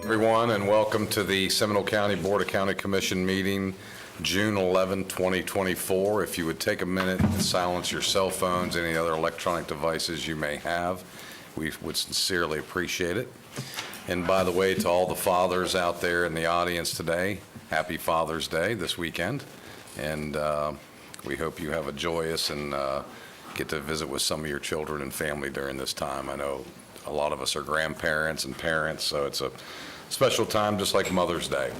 Everyone, and welcome to the Seminole County Board of County Commission meeting, June 11, 2024. If you would take a minute and silence your cell phones, any other electronic devices you may have, we would sincerely appreciate it. And by the way, to all the fathers out there in the audience today, happy Father's Day this weekend. And we hope you have a joyous and get to visit with some of your children and family during this time. I know a lot of us are grandparents and parents, so it's a special time, just like Mother's Day.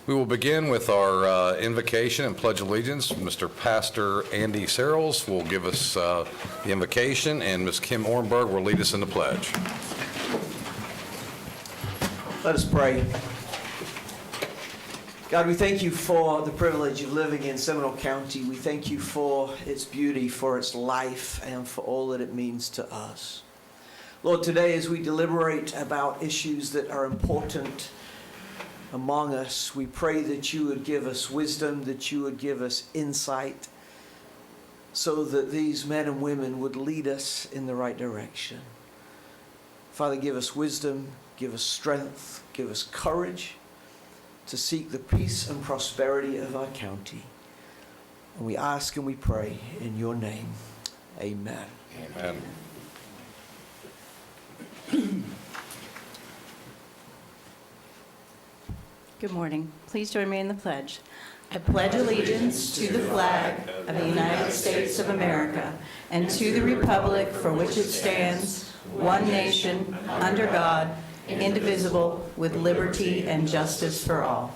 We will begin with our invocation and pledge allegiance. Mr. Pastor Andy Searles will give us the invocation, and Ms. Kim Ornberg will lead us in the pledge. Let us pray. God, we thank you for the privilege of living in Seminole County. We thank you for its beauty, for its life, and for all that it means to us. Lord, today as we deliberate about issues that are important among us, we pray that you would give us wisdom, that you would give us insight, so that these men and women would lead us in the right direction. Father, give us wisdom, give us strength, give us courage to seek the peace and prosperity of our county. And we ask and we pray in your name. Amen. Amen. Good morning. Please join me in the pledge. I pledge allegiance to the flag of the United States of America and to the republic for which it stands, one nation, under God, indivisible, with liberty and justice for all.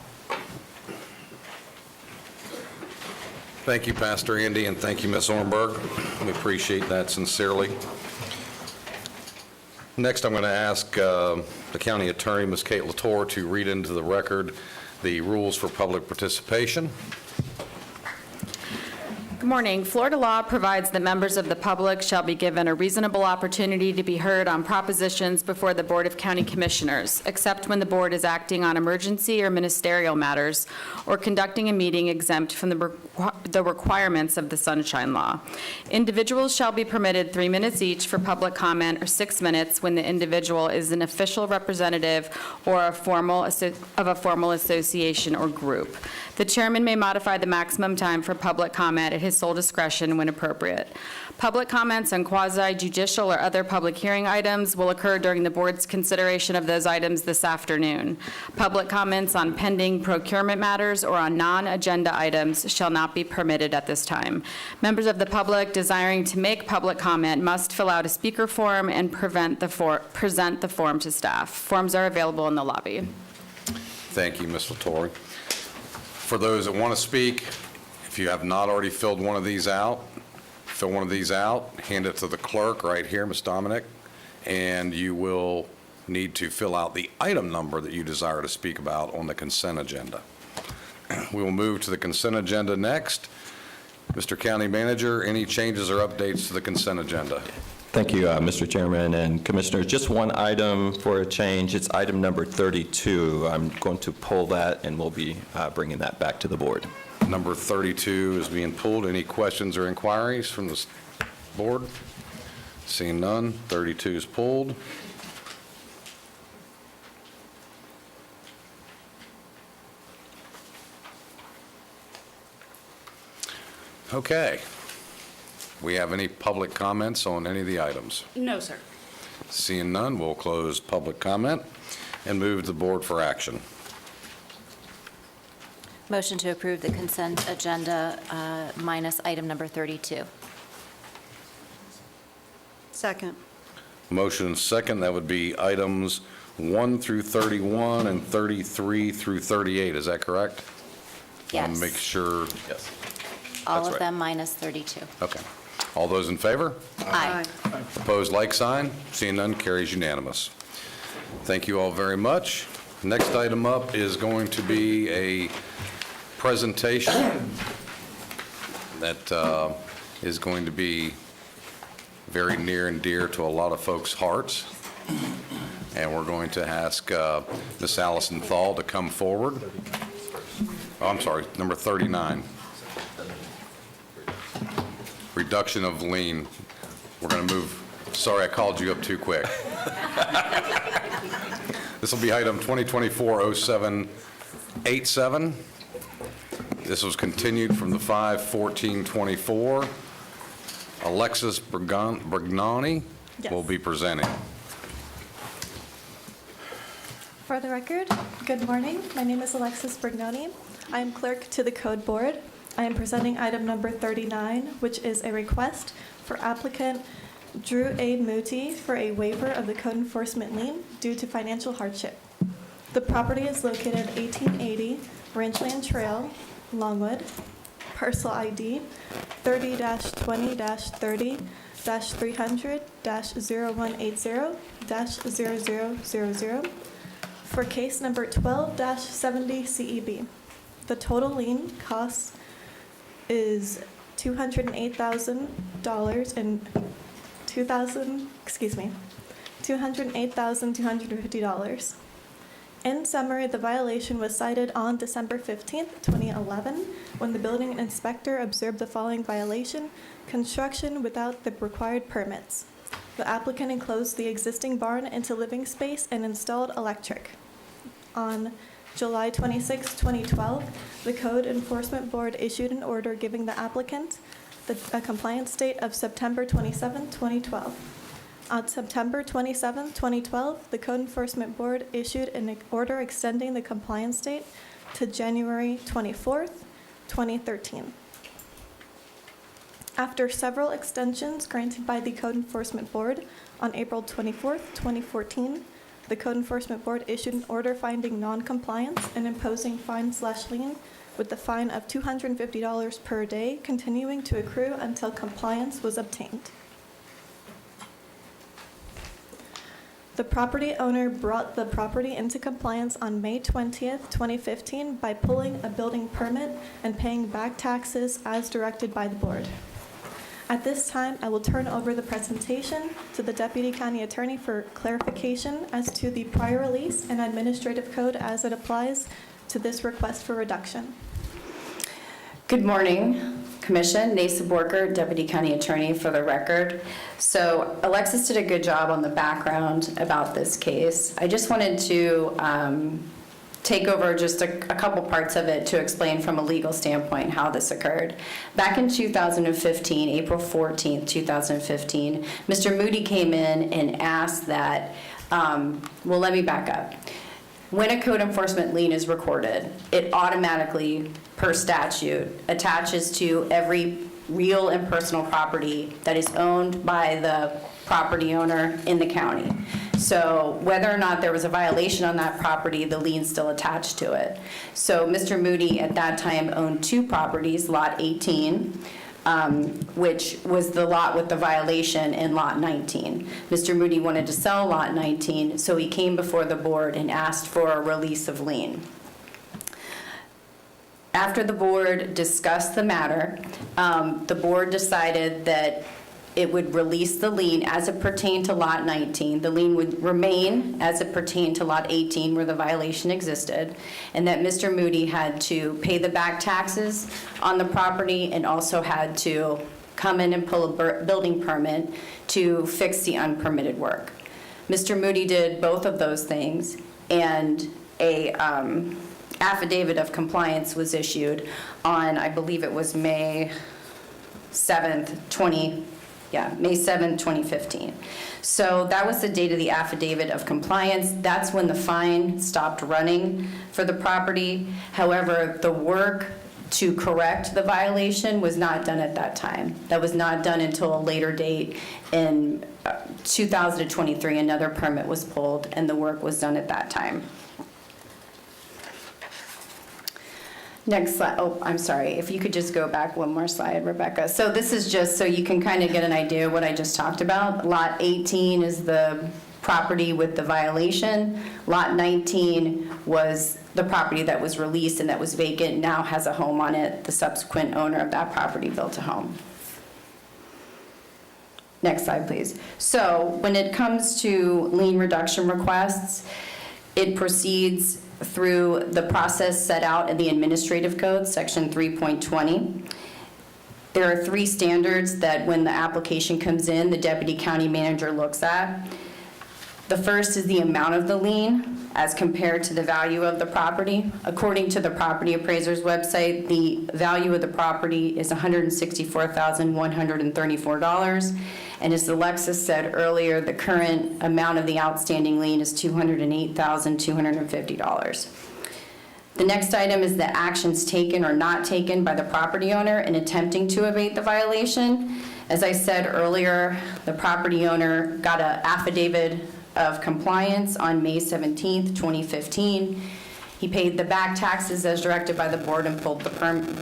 Thank you, Pastor Andy, and thank you, Ms. Ornberg. We appreciate that sincerely. Next, I'm going to ask the County Attorney, Ms. Kate Latour, to read into the record the rules for public participation. Good morning. Florida law provides that members of the public shall be given a reasonable opportunity to be heard on propositions before the Board of County Commissioners, except when the board is acting on emergency or ministerial matters or conducting a meeting exempt from the requirements of the Sunshine Law. Individuals shall be permitted 3 minutes each for public comment or 6 minutes when the individual is an official representative or of a formal association or group. The chairman may modify the maximum time for public comment at his sole discretion when appropriate. Public comments on quasi-judicial or other public hearing items will occur during the board's consideration of those items this afternoon. Public comments on pending procurement matters or on non-agenda items shall not be permitted at this time. Members of the public desiring to make public comment must fill out a speaker form and present the form to staff. Forms are available in the lobby. Thank you, Ms. Latour. For those that want to speak, if you have not already filled one of these out, fill one of these out, hand it to the clerk right here, Ms. Dominic, and you will need to fill out the item number that you desire to speak about on the consent agenda. We will move to the consent agenda next. Mr. County Manager, any changes or updates to the consent agenda? Thank you, Mr. Chairman and Commissioners. Just one item for a change. It's item number 32. I'm going to pull that, and we'll be bringing that back to the board. Number 32 is being pulled. Any questions or inquiries from the board? Seeing none, 32 is pulled. Okay. We have any public comments on any of the items? No, sir. Seeing none, we'll close public comment and move to the board for action. Motion to approve the consent agenda minus item number 32. Second. Motion and second, that would be items 1 through 31 and 33 through 38. Is that correct? I want Yes. to make sure. Yes. All That's of right. them minus 32. Okay. All those in favor? Aye. Opposed, like sign. Seeing none, carries unanimous. Thank you all very much. Next item up is going to be a presentation that is going to be very near and dear to a lot of folks' hearts. And we're going to ask Ms. Allison Thal to come forward. Oh, I'm sorry, number 39. Reduction of lien. We're going to move, sorry, I called you up too quick. This will be item 2024-0787. This was continued from the 5/14/24. Alexis Brignani will be presenting. For the record, good morning. My name is Alexis Brignoni. I am clerk to the Code Board. I am presenting item number 39, which is a request for applicant Drew A. Moody for a waiver of the code enforcement lien due to financial hardship. The property is located at 1880 Ranchland Trail, Longwood. Parcel ID 30-20-30-300-0180-0000 for case number 12-70 CEB. The total lien cost is $208,000 and $208,250. In summary, the violation was cited on December 15th, 2011, when the building inspector observed the following violation: construction without the required permits. The applicant enclosed the existing barn into living space and installed electric. On July 26, 2012, the Code Enforcement Board issued an order giving the applicant a compliance date of September 27, 2012. On September 27, 2012, the Code Enforcement Board issued an order extending the compliance date to January 24, 2013. After several extensions granted by the Code Enforcement Board, on April 24, 2014, the Code Enforcement Board issued an order finding non-compliance and imposing fine/lien with the fine of $250 per day, continuing to accrue until compliance was obtained. The property owner brought the property into compliance on May 20th, 2015 by pulling a building permit and paying back taxes as directed by the board. At this time, I will turn over the presentation to the Deputy County Attorney for clarification as to the prior release and administrative code as it applies to this request for reduction. Good morning, Commission. Nasa Borker, Deputy County Attorney for the record. So Alexis did a good job on the background about this case. I just wanted to take over just a couple parts of it to explain from a legal standpoint how this occurred. Back in 2015, April 14th, 2015, Mr. Moody came in and asked that, well, let me back up. When a code enforcement lien is recorded, it automatically, per statute, attaches to every real and personal property that is owned by the property owner in the county. So whether or not there was a violation on that property, the lien's still attached to it. So Mr. Moody at that time owned two properties, Lot 18, which was the lot with the violation, in Lot 19. Mr. Moody wanted to sell Lot 19, so he came before the board and asked for a release of lien. After the board discussed the matter, the board decided that it would release the lien as it pertained to Lot 19. The lien would remain as it pertained to Lot 18 where the violation existed, and that Mr. Moody had to pay the back taxes on the property and also had to come in and pull a building permit to fix the unpermitted work. Mr. Moody did both of those things, and a affidavit of compliance was issued on, I believe it was May 7th, 2015. So that was the date of the affidavit of compliance. That's when the fine stopped running for the property. However, the work to correct the violation was not done at that time. That was not done until a later date. In 2023, another permit was pulled, and the work was done at that time. Next slide. Oh, I'm sorry. If you could just go back one more slide, Rebecca. So this is just so you can kind of get an idea of what I just talked about. Lot 18 is the property with the violation. Lot 19 was the property that was released and that was vacant, now has a home on it. The subsequent owner of that property built a home. Next slide, please. So when it comes to lien reduction requests, it proceeds through the process set out in the Administrative Code, Section 3.20. There are 3 standards that when the application comes in, the deputy county manager looks at. The first is the amount of the lien as compared to the value of the property. According to the property appraiser's website, the value of the property is $164,134. And as Alexis said earlier, the current amount of the outstanding lien is $208,250. The next item is the actions taken or not taken by the property owner in attempting to evade the violation. As I said earlier, the property owner got an affidavit of compliance on May 17th, 2015. He paid the back taxes as directed by the board and pulled the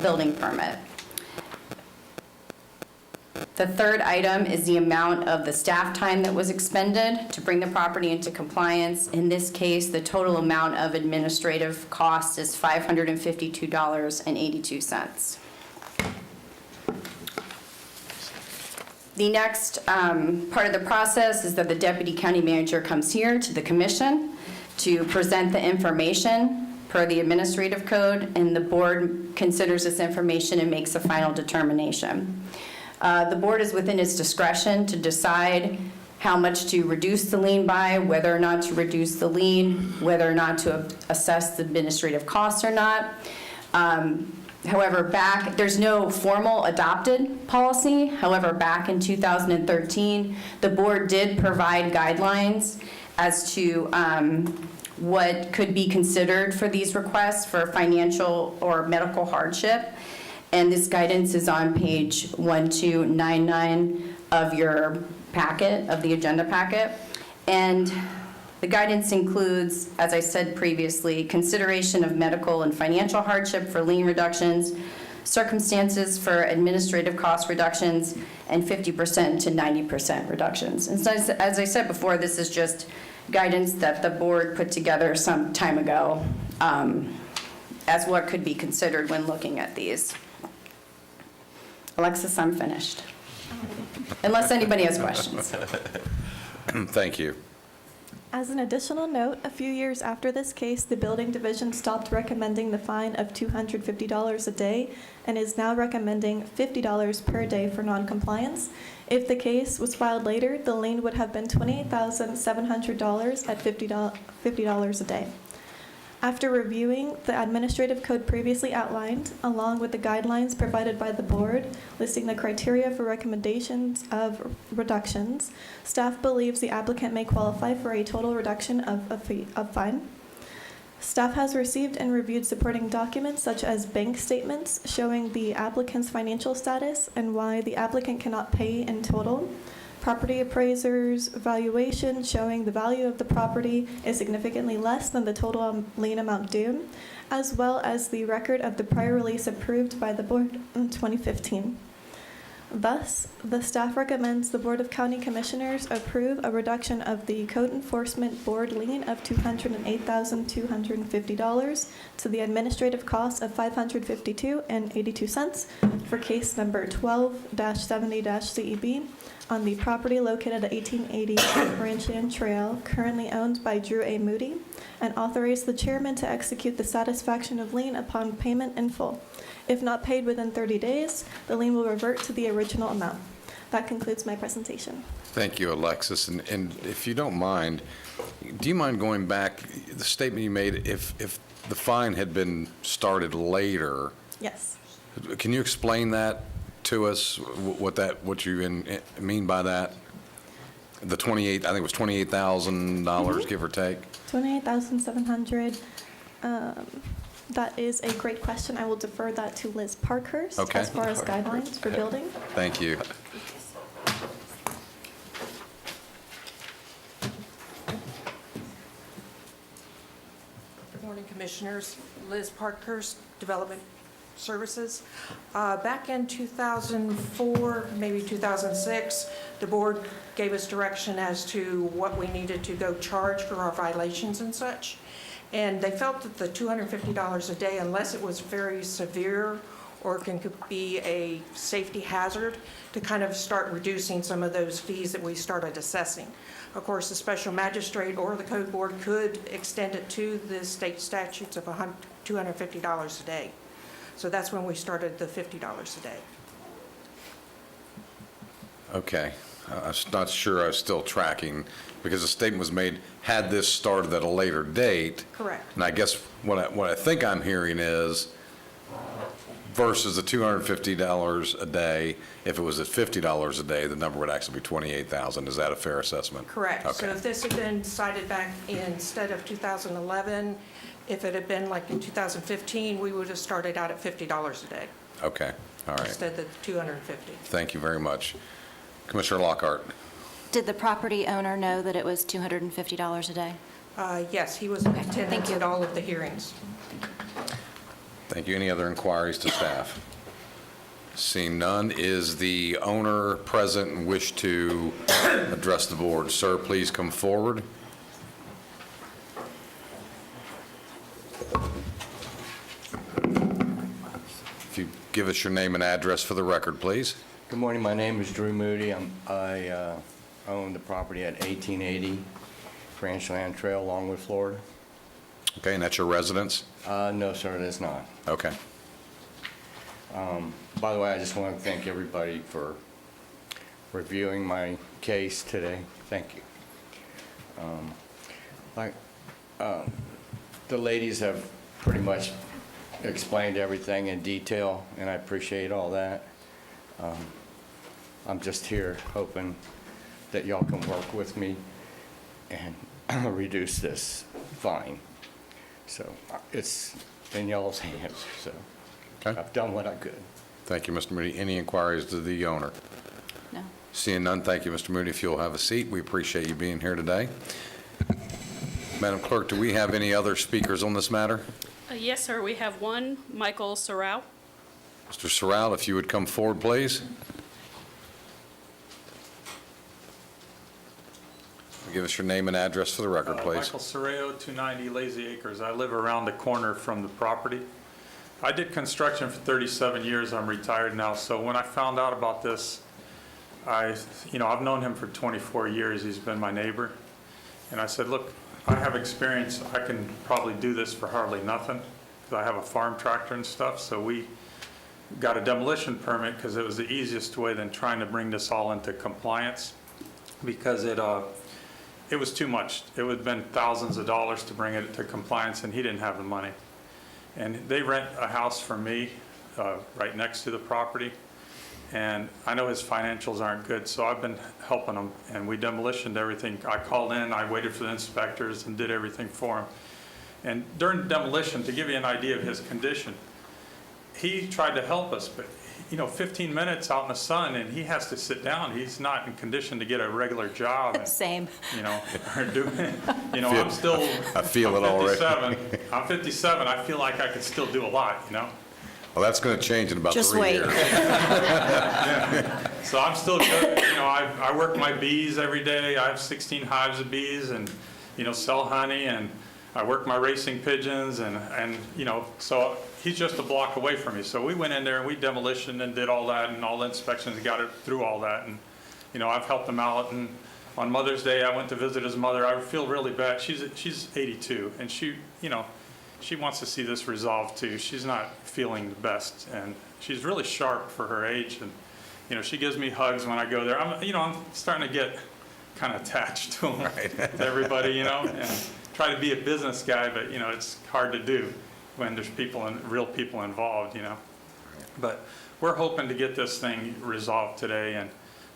building permit. The third item is the amount of the staff time that was expended to bring the property into compliance. In this case, the total amount of administrative costs is $552.82. The next part of the process is that the deputy county manager comes here to the commission to present the information per the administrative code, and the board considers this information and makes a final determination. The board is within its discretion to decide how much to reduce the lien by, whether or not to reduce the lien, whether or not to assess the administrative costs or not. However, there's no formal adopted policy. However, back in 2013, the board did provide guidelines as to what could be considered for these requests for financial or medical hardship. And this guidance is on page 1299 of your packet, of the agenda packet. And the guidance includes, as I said previously, consideration of medical and financial hardship for lien reductions, circumstances for administrative cost reductions, and 50% to 90% reductions. And so, as I said before, this is just guidance that the board put together some time ago as what could be considered when looking at these. Alexis, I'm finished. Unless anybody has questions. Thank you. As an additional note, a few years after this case, the building division stopped recommending the fine of $250 a day and is now recommending $50 per day for noncompliance. If the case was filed later, the lien would have been $28,700 at $50 a day. After reviewing the administrative code previously outlined, along with the guidelines provided by the board listing the criteria for recommendations of reductions, staff believes the applicant may qualify for a total reduction of fine. Staff has received and reviewed supporting documents such as bank statements showing the applicant's financial status and why the applicant cannot pay in total, property appraiser's valuation showing the value of the property is significantly less than the total lien amount due, as well as the record of the prior release approved by the board in 2015. Thus, the staff recommends the Board of County Commissioners approve a reduction of the Code Enforcement Board lien of $208,250 to the administrative cost of $552.82 for case number 12-70-CEB on the property located at 1880 Ranchland Trail, currently owned by Drew A. Moody, and authorize the chairman to execute the satisfaction of lien upon payment in full. If not paid within 30 days, the lien will revert to the original amount. That concludes my presentation. Thank you, Alexis. And if you don't mind, do you mind going back, the statement you made, if the fine had been started later? Yes. Can you explain that to us, what you mean by that? The 28, I think it was $28,000, give or take? 28,700. That is a great question. I will defer that to Liz Parkhurst Okay. as far as guidelines for building. Thank you. Good morning, Commissioners. Liz Parkhurst, Development Services. Back in 2004, maybe 2006, the board gave us direction as to what we needed to go charge for our violations and such. And they felt that the $250 a day, unless it was very severe or could be a safety hazard, to kind of start reducing some of those fees that we started assessing. Of course, the special magistrate or the code board could extend it to the state statutes of $250 a day. So that's when we started the $50 a day. Okay. I was not sure I was still tracking, because the statement was made, had this started at a later date. Correct. And I guess what I think I'm hearing is, versus the $250 a day, if it was at $50 a day, the number would actually be $28,000. Is that a fair assessment? Correct. So Okay. if this had been cited back instead of 2011, if it had been like in 2015, we would have started out at $50 a day Okay, all right. instead of $250. Thank you very much. Commissioner Lockhart. Did the property owner know that it was $250 a day? Yes, he was in thank attendance you. at all of the hearings. Thank you. Any other inquiries to staff? Seeing none, is the owner present and wish to address the board? Sir, please come forward. If you give us your name and address for the record, please. Good morning, my name is Drew Moody. I own the property at 1880 Ranchland Trail, Longwood, Florida. Okay, and that's your residence? No, sir, it is not. Okay. By the way, I just want to thank everybody for reviewing my case today. Thank you. The ladies have pretty much explained everything in detail, and I appreciate all that. I'm just here hoping that y'all can work with me and reduce this fine. So it's in y'all's hands, so Okay. I've done what I could. Thank you, Mr. Moody. Any inquiries to the owner? No. Seeing none, thank you, Mr. Moody. If you'll have a seat, we appreciate you being here today. Madam Clerk, do we have any other speakers on this matter? Yes, sir. We have one, Michael Sorrell. Mr. Sorrell, if you would come forward, please. Give us your name and address for the record, please. Michael Sorrell, 290 Lazy Acres. I live around the corner from the property. I did construction for 37 years. I'm retired now. So when I found out about this, I've known him for 24 years. He's been my neighbor. And I said, look, I have experience. I can probably do this for hardly nothing, because I have a farm tractor and stuff. So we got a demolition permit because it was the easiest way than trying to bring this all into compliance, because it was too much. It would have been thousands of dollars to bring it to compliance, and he didn't have the money. And they rent a house from me right next to the property, and I know his financials aren't good, so I've been helping him, and we demolitioned everything. I called in, I waited for the inspectors and did everything for him. And during demolition, to give you an idea of his condition, he tried to help us, but 15 minutes out in the sun, and he has to sit down. He's not in condition to get a regular job. And, Same. or do, I'm still. I feel it already. I'm 57. I feel like I could still do a lot. Well, that's going to change in about Just 3 wait. years. So I'm still good. I work my bees every day. I have 16 hives of bees, and sell honey, and I work my racing pigeons, and so he's just a block away from me. So we went in there and we demolished and did all that, and all the inspections, got it through all that, and I've helped him out. And on Mother's Day, I went to visit his mother. I feel really bad. She's 82, and she wants to see this resolved too. She's not feeling the best, and she's really sharp for her age, and she gives me hugs when I go there. I'm starting to get kind of attached to him, with everybody, and try to be a business guy, but it's hard to do when there's real people involved, But we're hoping to get this thing resolved today, and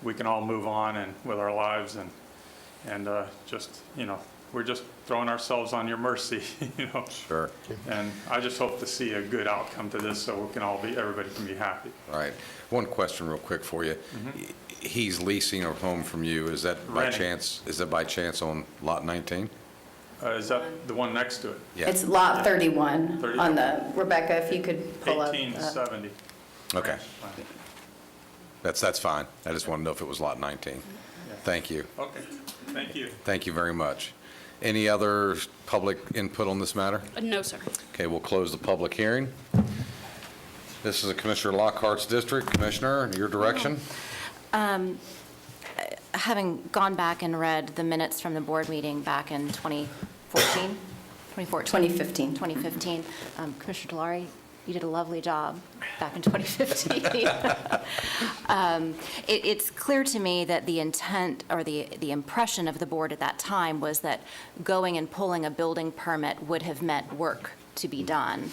we can all move on and with our lives, and just we're just throwing ourselves on your mercy, Sure. And I just hope to see a good outcome to this so we can everybody can be happy. All right. One question real quick for you. He's leasing a home from you. Is that by Renting. chance on lot 19? Is that the one next to it? Yeah. It's lot 31 30. on the, Rebecca, if you could pull up. 1870. Okay. That's fine. I just want to know if it was lot 19. Thank you. Okay, thank you. Thank you very much. Any other public input on this matter? No, sir. Okay, we'll close the public hearing. This is a Commissioner Lockhart's district. Commissioner, your direction? Having gone back and read the minutes from the board meeting back in 2014, 2015. 2015, Commissioner Delary, you did a lovely job back in 2015. It's clear to me that the intent or the impression of the board at that time was that going and pulling a building permit would have meant work to be done.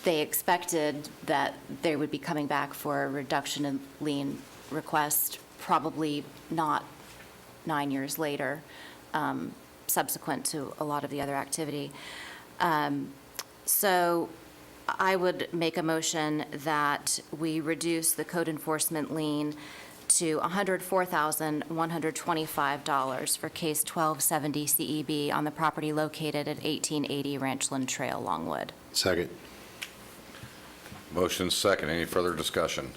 They expected that they would be coming back for a reduction in lien request, probably not 9 years later, subsequent to a lot of the other activity. So I would make a motion that we reduce the code enforcement lien to $104,125 for case 1270 CEB on the property located at 1880 Ranchland Trail, Longwood. Second. Motion second. Any further discussion?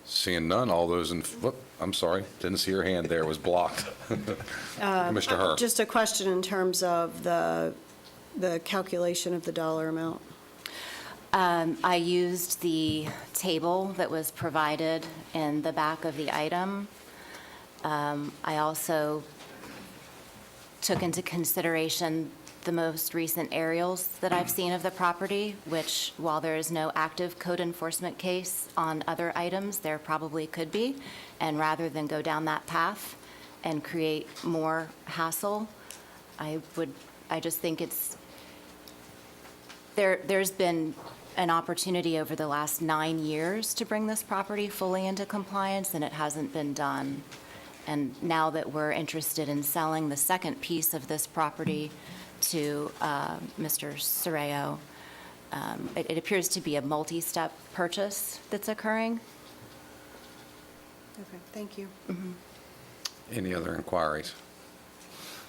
Seeing none, all those in, whoop, I'm sorry, didn't see your hand there, it was blocked. Commissioner Herr. Just a question in terms of the calculation of the dollar amount. I used the table that was provided in the back of the item. I also took into consideration the most recent aerials that I've seen of the property, which, while there is no active code enforcement case on other items, there probably could be. And rather than go down that path and create more hassle, I just think there's been an opportunity over the last 9 years to bring this property fully into compliance, and it hasn't been done. And now that we're interested in selling the second piece of this property to Mr. Soreo, it appears to be a multi-step purchase that's occurring. Okay, thank you. Any other inquiries?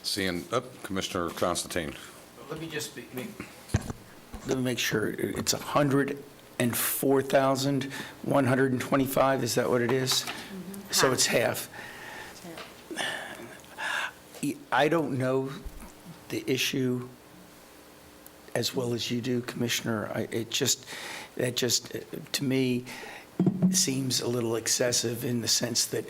Seeing, Commissioner Constantine. Let me just let me make sure. It's 104,125, is that what it is? So it's half. I don't know the issue as well as you do, Commissioner. That just, to me, seems a little excessive in the sense that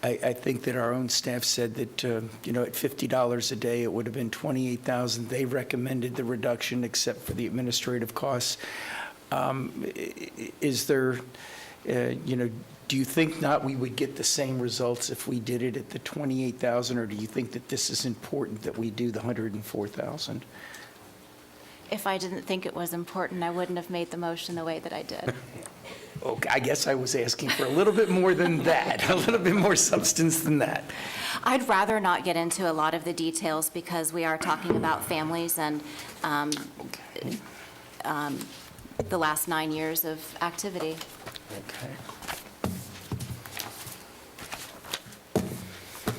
I think that our own staff said that, at $50 a day, it would have been $28,000. They recommended the reduction except for the administrative costs. Is there, do you think not we would get the same results if we did it at the $28,000, or do you think that this is important that we do the $104,000? If I didn't think it was important, I wouldn't have made the motion the way that I did. Okay, I guess I was asking for a little bit more than that, a little bit more substance than that. I'd rather not get into a lot of the details because we are talking about families and the last 9 years of activity. Okay.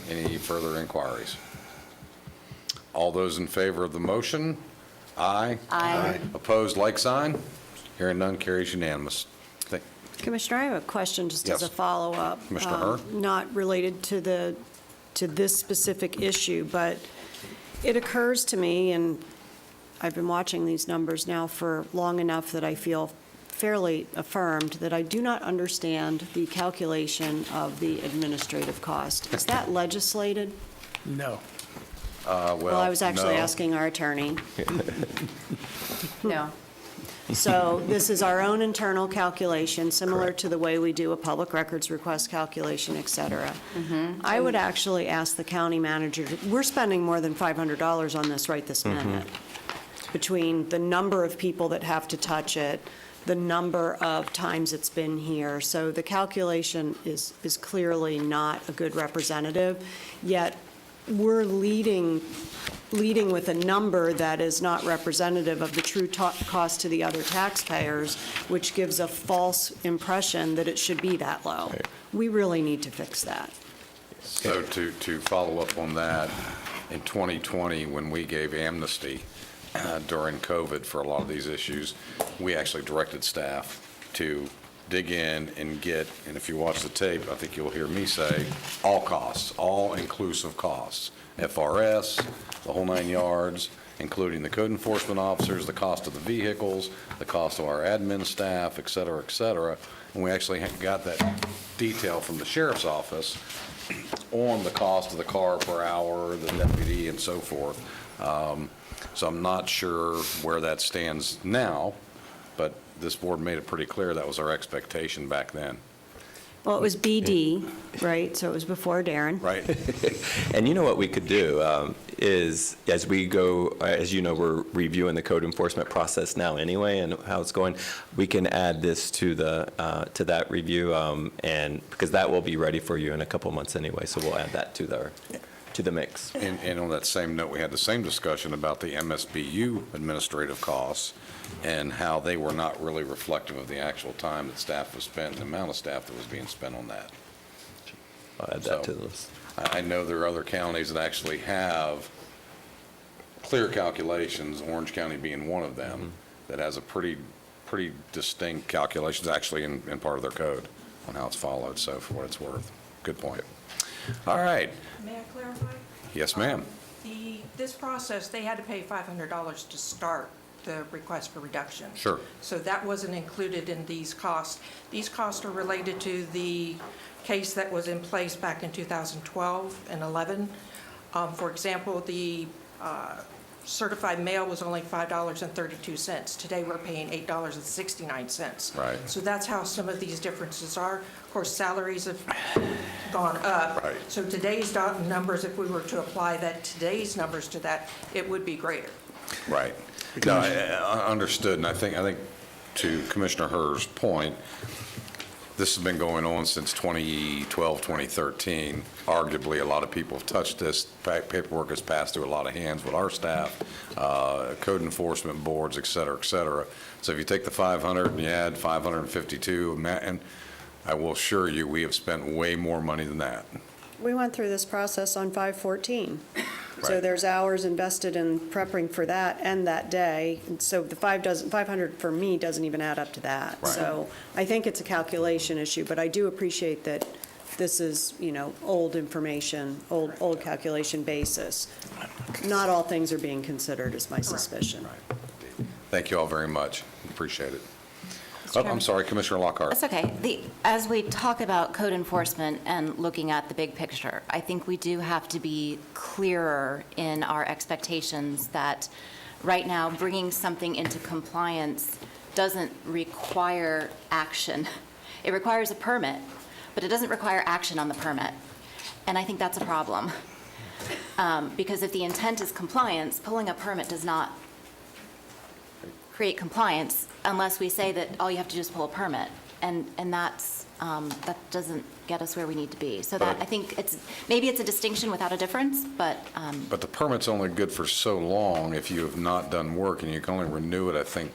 Any further inquiries? All those in favor of the motion? Aye. Aye. Opposed, like sign? Hearing none, carries unanimous. Commissioner, I have a question just as a Yes. follow-up. Commissioner Herr? Not related to this specific issue, but it occurs to me, and I've been watching these numbers now for long enough that I feel fairly affirmed that I do not understand the calculation of the administrative cost. Is that legislated? No. Well, I was actually no. asking our attorney. No. So this is our own internal calculation, similar to the way we do a public records request calculation, et cetera. I would actually ask the county manager, we're spending more than $500 on this right this minute, between the number of people that have to touch it, the number of times it's been here. So the calculation is clearly not a good representative, yet we're leading with a number that is not representative of the true cost to the other taxpayers, which gives a false impression that it should be that low. Right. We really need to fix that. So to follow up on that, in 2020, when we gave amnesty during COVID for a lot of these issues, we actually directed staff to dig in and get, and if you watch the tape, I think you'll hear me say, all costs, all inclusive costs, FRS, the whole 9 yards, including the code enforcement officers, the cost of the vehicles, the cost of our admin staff, et cetera, et cetera. And we actually got that detail from the sheriff's office on the cost of the car per hour, the deputy, and so forth. So I'm not sure where that stands now, but this board made it pretty clear that was our expectation back then. Well, it was BD, right? So it was before Darren. Right. And you know what we could do is, as we go, as you know, we're reviewing the code enforcement process now anyway and how it's going. We can add this to that review, and because that will be ready for you in a couple months anyway. So we'll add that to the mix. And on that same note, we had the same discussion about the MSBU administrative costs and how they were not really reflective of the actual time that staff was spent, the amount of staff that was being spent on that. I'll add that to the list. I know there are other counties that actually have clear calculations, Orange County being one of them, that has a pretty distinct calculations actually in part of their code on how it's followed, so for what it's worth. Good point. All right. May I clarify? Yes, ma'am. This process, they had to pay $500 to start the request for reduction. Sure. So that wasn't included in these costs. These costs are related to the case that was in place back in 2012 and 11. For example, the certified mail was only $5.32. Today, we're paying $8.69. Right. So that's how some of these differences are. Of course, salaries have gone up. Right. So today's numbers, if we were to apply today's numbers to that, it would be greater. Right. No, I understood, and I think to Commissioner Herr's point, this has been going on since 2012, 2013. Arguably, a lot of people have touched this. Paperwork has passed through a lot of hands with our staff, code enforcement boards, et cetera, et cetera. So if you take the 500 and you add 552, and I will assure you, we have spent way more money than that. We went through this process on 5/14. So Right. there's hours invested in prepping for that and that day. And so the 500 for me doesn't even add up to that. Right. So I think it's a calculation issue, but I do appreciate that this is, old information, old calculation basis. Not all things are being considered, is my suspicion. Thank you all very much. Appreciate it. Oh, I'm sorry, Commissioner Lockhart. That's okay. As we talk about code enforcement and looking at the big picture, I think we do have to be clearer in our expectations that right now, bringing something into compliance doesn't require action. It requires a permit, but it doesn't require action on the permit. And I think that's a problem. Because if the intent is compliance, pulling a permit does not create compliance unless we say that all you have to do is pull a permit. And that's, that doesn't get us where we need to be. So that, I think maybe it's a distinction without a difference, but. But the permit's only good for so long if you have not done work, and you can only renew it, I think,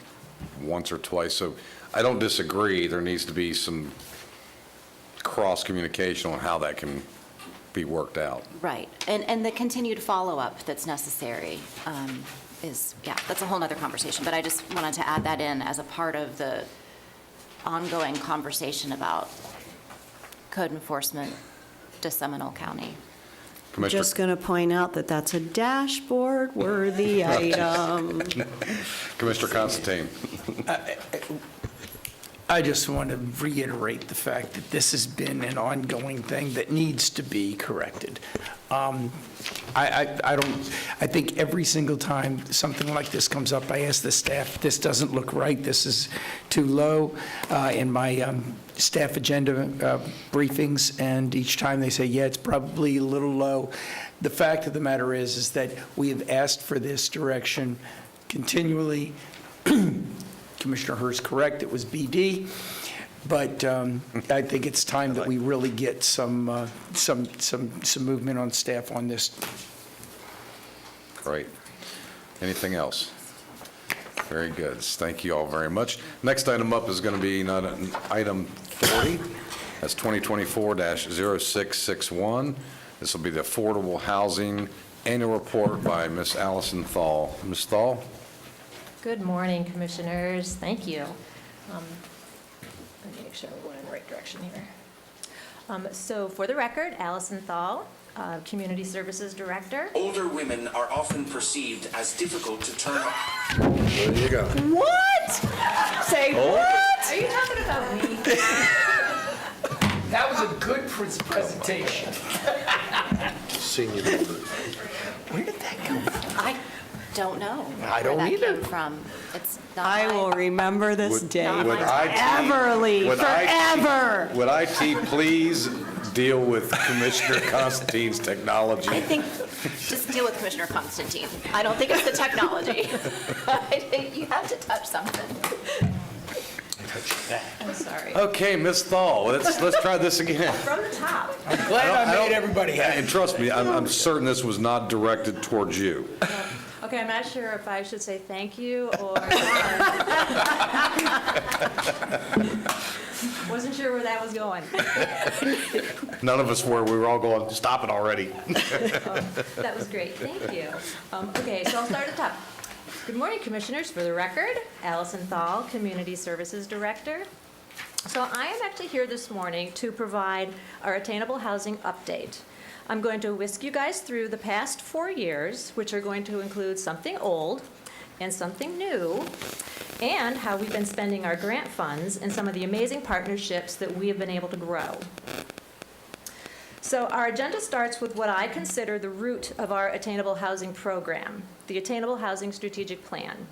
once or twice. So I don't disagree. There needs to be some cross-communication on how that can be worked out. Right. And the continued follow-up that's necessary that's a whole nother conversation. But I just wanted to add that in as a part of the ongoing conversation about code enforcement to Seminole County. I'm just going to point out that that's a dashboard-worthy item. Commissioner Constantine. I just want to reiterate the fact that this has been an ongoing thing that needs to be corrected. I think every single time something like this comes up, I ask the staff, this doesn't look right, this is too low in my staff agenda briefings, and each time they say, yeah, it's probably a little low. The fact of the matter is that we have asked for this direction continually. Commissioner Herr's correct, it was BD. But I think it's time that we really get some movement on staff on this. Great. Anything else? Very good. Thank you all very much. Next item up is going to be item 40. That's 2024-0661. This will be the Affordable Housing Annual Report by Ms. Allison Thal. Ms. Thal? Good morning, Commissioners. Thank you. Let me make sure we're going in the right direction here. So for the record, Allison Thal, Community Services Director. Older women are often perceived as difficult to turn on. There you go. What? Say what? Are you talking about me? That was a good presentation. Senior. Where did that come from? I don't know I don't where that either. came from. It's not I my- will remember this day Would IT foreverly, would forever. Would IT please deal with Commissioner Constantine's technology? I think, just deal with Commissioner Constantine. I don't think it's the technology. I think you have to touch something. I'm sorry. Okay, Ms. Thal, let's try this again. From the top. Glad I made everybody happy. And trust me, I'm certain this was not directed towards you. Okay, I'm not sure if I should say thank you or wasn't sure where that was going. None of us were. We were all going, stop it already. That was great, thank you. Okay, so I'll start at the top. Good morning, Commissioners. For the record, Allison Thal, Community Services Director. So I am actually here this morning to provide our Attainable Housing update. I'm going to whisk you guys through the past 4 years, which are going to include something old and something new, and how we've been spending our grant funds and some of the amazing partnerships that we have been able to grow. So our agenda starts with what I consider the root of our Attainable Housing program, the Attainable Housing Strategic Plan.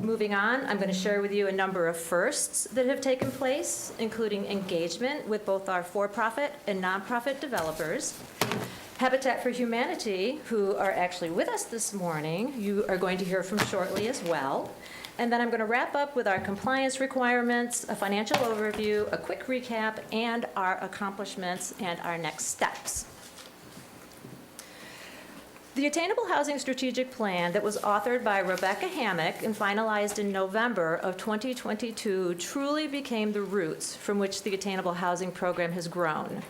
Moving on, I'm going to share with you a number of firsts that have taken place, including engagement with both our for-profit and nonprofit developers. Habitat for Humanity, who are actually with us this morning, you are going to hear from shortly as well. And then I'm going to wrap up with our compliance requirements, a financial overview, a quick recap, and our accomplishments and our next steps. The Attainable Housing Strategic Plan that was authored by Rebecca Hammock and finalized in November of 2022 truly became the roots from which the Attainable Housing Program has grown.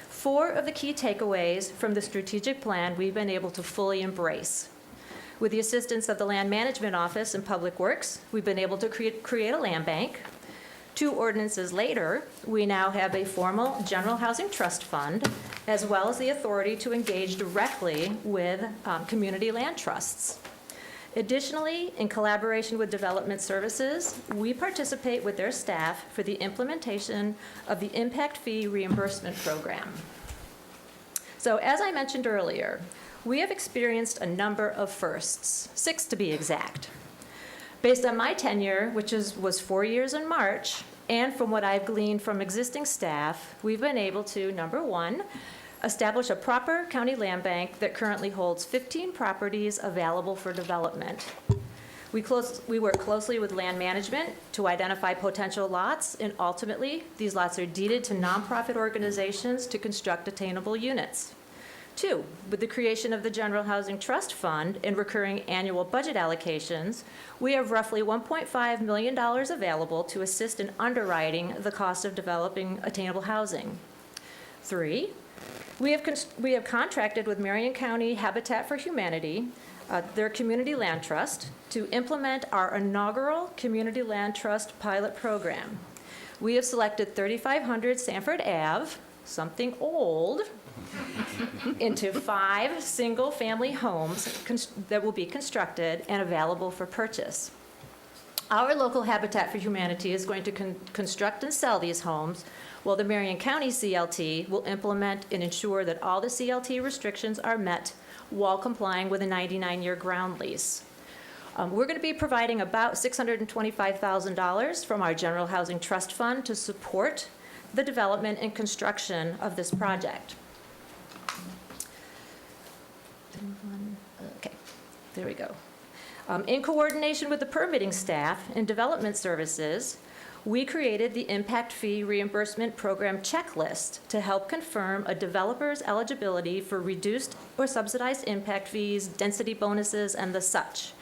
4 of the key takeaways from the strategic plan we've been able to fully embrace. With the assistance of the Land Management Office and Public Works, we've been able to create a land bank. 2 ordinances later, we now have a formal general housing trust fund, as well as the authority to engage directly with community land trusts. Additionally, in collaboration with Development Services, we participate with their staff for the implementation of the Impact Fee Reimbursement Program. So as I mentioned earlier, we have experienced a number of firsts, 6 to be exact. Based on my tenure, which was 4 years in March, and from what I've gleaned from existing staff, we've been able to, number 1, establish a proper county land bank that currently holds 15 properties available for development. We work closely with land management to identify potential lots, and ultimately, these lots are deeded to nonprofit organizations to construct attainable units. 2, with the creation of the General Housing Trust Fund and recurring annual budget allocations, we have roughly $1.5 million available to assist in underwriting the cost of developing attainable housing. 3, we have contracted with Marion County Habitat for Humanity, their community land trust, to implement our inaugural community land trust pilot program. We have selected 3500 Sanford Ave, something old, into 5 single-family homes that will be constructed and available for purchase. Our local Habitat for Humanity is going to construct and sell these homes, while the Marion County CLT will implement and ensure that all the CLT restrictions are met while complying with a 99-year ground lease. We're going to be providing about $625,000 from our General Housing Trust Fund to support the development and construction of this project. Okay, there we go. In coordination with the permitting staff and development services, we created the Impact Fee Reimbursement Program checklist to help confirm a developer's eligibility for reduced or subsidized impact fees, density bonuses, and the such.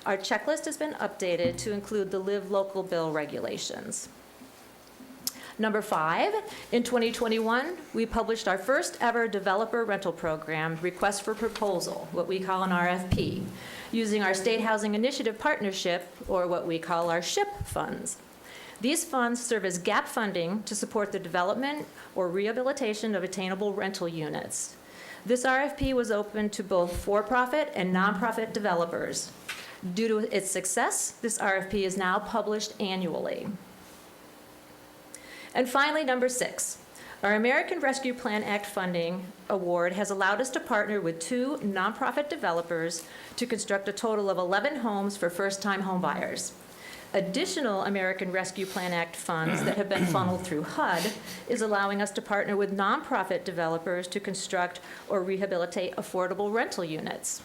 Our checklist has been updated to include the Live Local Bill regulations. Number 5, in 2021, we published our first ever developer rental program, Request for Proposal, what we call an RFP, using our State Housing Initiative Partnership, or what we call our SHIP funds. These funds serve as gap funding to support the development or rehabilitation of attainable rental units. This RFP was open to both for-profit and nonprofit developers. Due to its success, this RFP is now published annually. And finally, number 6, our American Rescue Plan Act funding award has allowed us to partner with 2 nonprofit developers to construct a total of 11 homes for first-time homebuyers. Additional American Rescue Plan Act funds that have been funneled through HUD is allowing us to partner with nonprofit developers to construct or rehabilitate affordable rental units.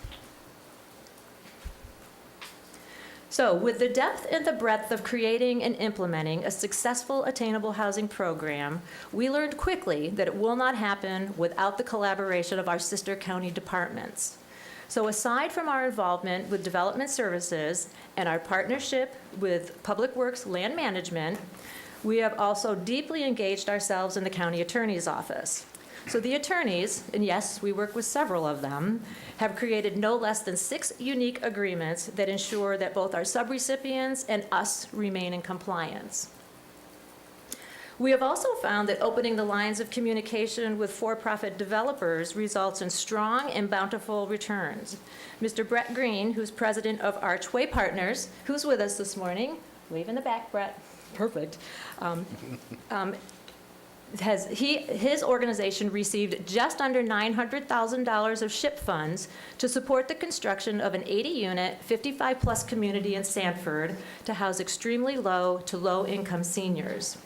So with the depth and the breadth of creating and implementing a successful attainable housing program, we learned quickly that it will not happen without the collaboration of our sister county departments. So aside from our involvement with development services and our partnership with Public Works Land Management, we have also deeply engaged ourselves in the county attorney's office. So the attorneys, and yes, we work with several of them, have created no less than 6 unique agreements that ensure that both our subrecipients and us remain in compliance. We have also found that opening the lines of communication with for-profit developers results in strong and bountiful returns. Mr. Brett Green, who's president of Archway Partners, who's with us this morning, wave in the back, Brett, perfect, his organization received just under $900,000 of SHIP funds to support the construction of an 80-unit, 55-plus community in Sanford to house extremely low to low-income seniors.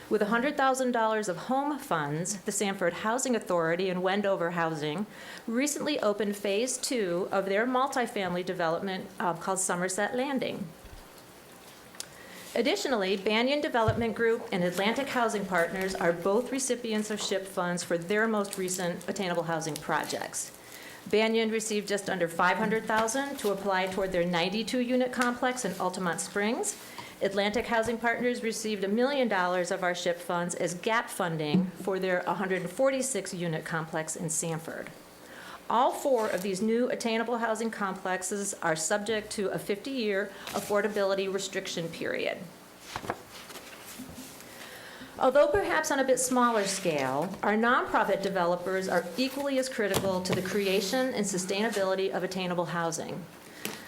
With $100,000 of home funds, the Sanford Housing Authority and Wendover Housing recently opened Phase 2 of their multifamily development called Somerset Landing. Additionally, Banyan Development Group and Atlantic Housing Partners are both recipients of SHIP funds for their most recent attainable housing projects. Banyan received just under $500,000 to apply toward their 92-unit complex in Altamont Springs. Atlantic Housing Partners received $1 million of our SHIP funds as gap funding for their 146-unit complex in Sanford. All 4 of these new attainable housing complexes are subject to a 50-year affordability restriction period. Although perhaps on a bit smaller scale, our nonprofit developers are equally as critical to the creation and sustainability of attainable housing.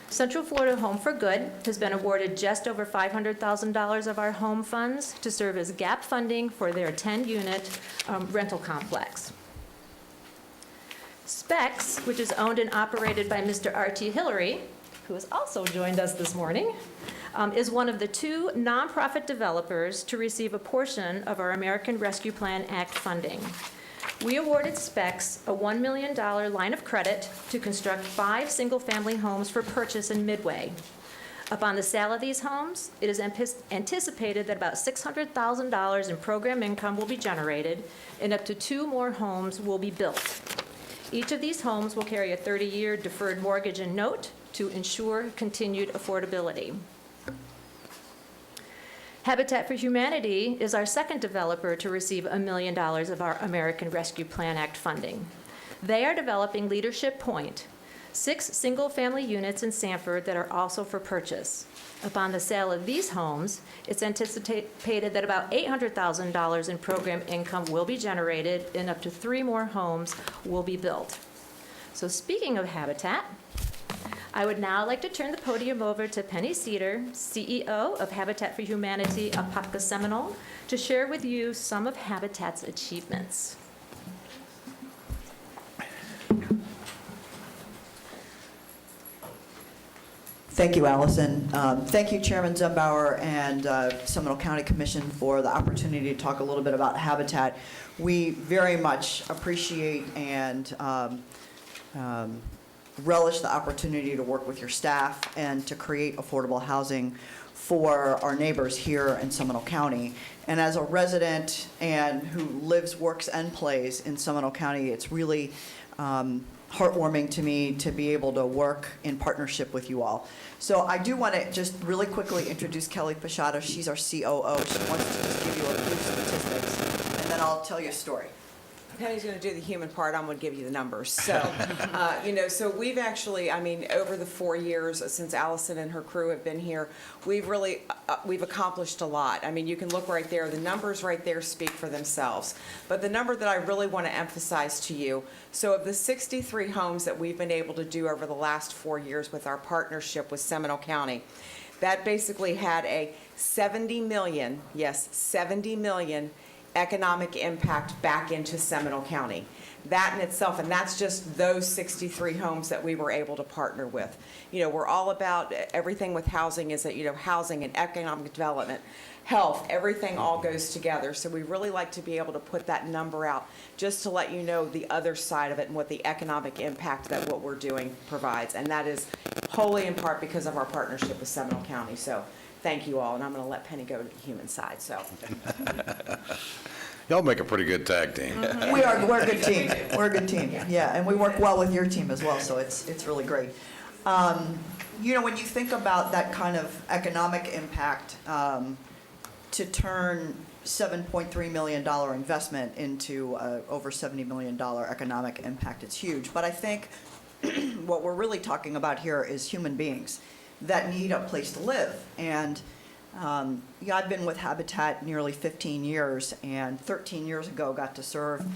Central Florida Home for Good has been awarded just over $500,000 of our home funds to serve as gap funding for their 10-unit rental complex. Specs, which is owned and operated by Mr. R.T. Hillary, who has also joined us this morning, is one of the 2 nonprofit developers to receive a portion of our American Rescue Plan Act funding. We awarded Specs a $1 million line of credit to construct 5 single-family homes for purchase in Midway. Upon the sale of these homes, it is anticipated that about $600,000 in program income will be generated and up to 2 more homes will be built. Each of these homes will carry a 30-year deferred mortgage and note to ensure continued affordability. Habitat for Humanity is our second developer to receive $1 million of our American Rescue Plan Act funding. They are developing Leadership Point, 6 single-family units in Sanford that are also for purchase. Upon the sale of these homes, it's anticipated that about $800,000 in program income will be generated and up to 3 more homes will be built. So speaking of Habitat, I would now like to turn the podium over to Penny Cedar, CEO of Habitat for Humanity Apopka Seminole, to share with you some of Habitat's achievements. Thank you, Allison. Thank you, Chairman Zumbauer and Seminole County Commission for the opportunity to talk a little bit about Habitat. We very much appreciate and relish the opportunity to work with your staff and to create affordable housing for our neighbors here in Seminole County. And as a resident and who lives, works, and plays in Seminole County, it's really heartwarming to me to be able to work in partnership with you all. So I do want to just really quickly introduce Kelly Pachado. She's our COO. She wants to just give you a few statistics, and then I'll tell you a story. Penny's going to do the human part. I'm going to give you the numbers. So, so we've actually, over the 4 years since Allison and her crew have been here, we've really, we've accomplished a lot. You can look right there. The numbers right there speak for themselves. But the number that I really want to emphasize to you, so of the 63 homes that we've been able to do over the last 4 years with our partnership with Seminole County, that basically had a 70 million, yes, 70 million economic impact back into Seminole County. That in itself, and that's just those 63 homes that we were able to partner with. We're all about everything with housing is that, housing and economic development, health, everything all goes together. So we really like to be able to put that number out just to let you know the other side of it and what the economic impact that what we're doing provides. And that is wholly in part because of our partnership with Seminole County. So thank you all, and I'm going to let Penny go to the human side. So. Y'all make a pretty good tag team. We're a good team. We're a good team. Yeah, and we work well with your team as well, so it's really great. When you think about that kind of economic impact, to turn $7.3 million investment into over $70 million economic impact, it's huge. But I think what we're really talking about here is human beings that need a place to live. And I've been with Habitat nearly 15 years, and 13 years ago got to serve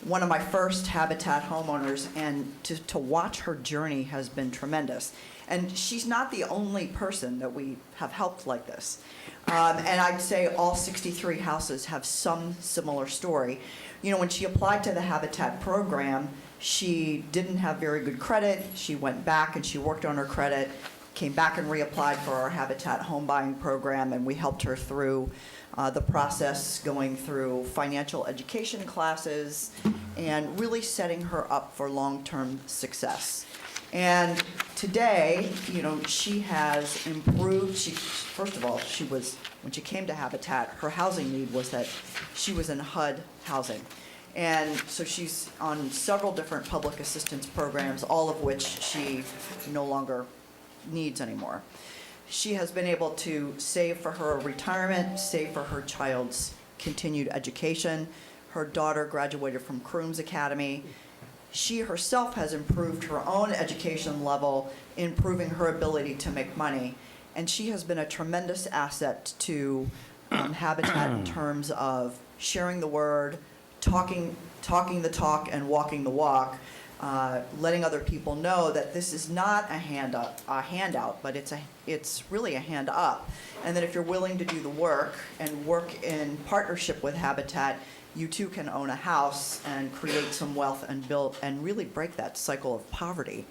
one of my first Habitat homeowners, and to watch her journey has been tremendous. And she's not the only person that we have helped like this. And I'd say all 63 houses have some similar story. When she applied to the Habitat program, she didn't have very good credit. She went back and she worked on her credit, came back and reapplied for our Habitat home buying program, and we helped her through the process, going through financial education classes and really setting her up for long-term success. And today, she has improved. First of all, when she came to Habitat, her housing need was that she was in HUD housing. And so she's on several different public assistance programs, all of which she no longer needs anymore. She has been able to save for her retirement, save for her child's continued education. Her daughter graduated from Crooms Academy. She herself has improved her own education level, improving her ability to make money. And she has been a tremendous asset to Habitat in terms of sharing the word, talking the talk and walking the walk, letting other people know that this is not a handout, but it's really a hand up. And that if you're willing to do the work and work in partnership with Habitat, you too can own a house and create some wealth and build and really break that cycle of poverty.